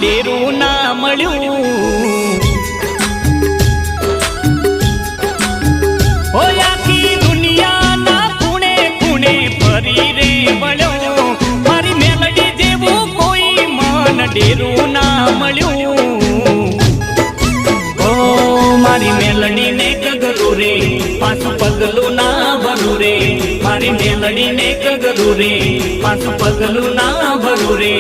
ડેરું ના મળ્યું ઓ આખી દુનિયાના ખૂણે ખૂણે ફરી રે વળ્યો મારી મેલડી જેવું કોઈ મન ડેરું ના મળ્યું ઓ મારી મેલડી ને ગગરું રે પાછું પગલું ના ભરું રે મારી મેલડી ને ગગરું રે પાછું પગલું ના ભરું રે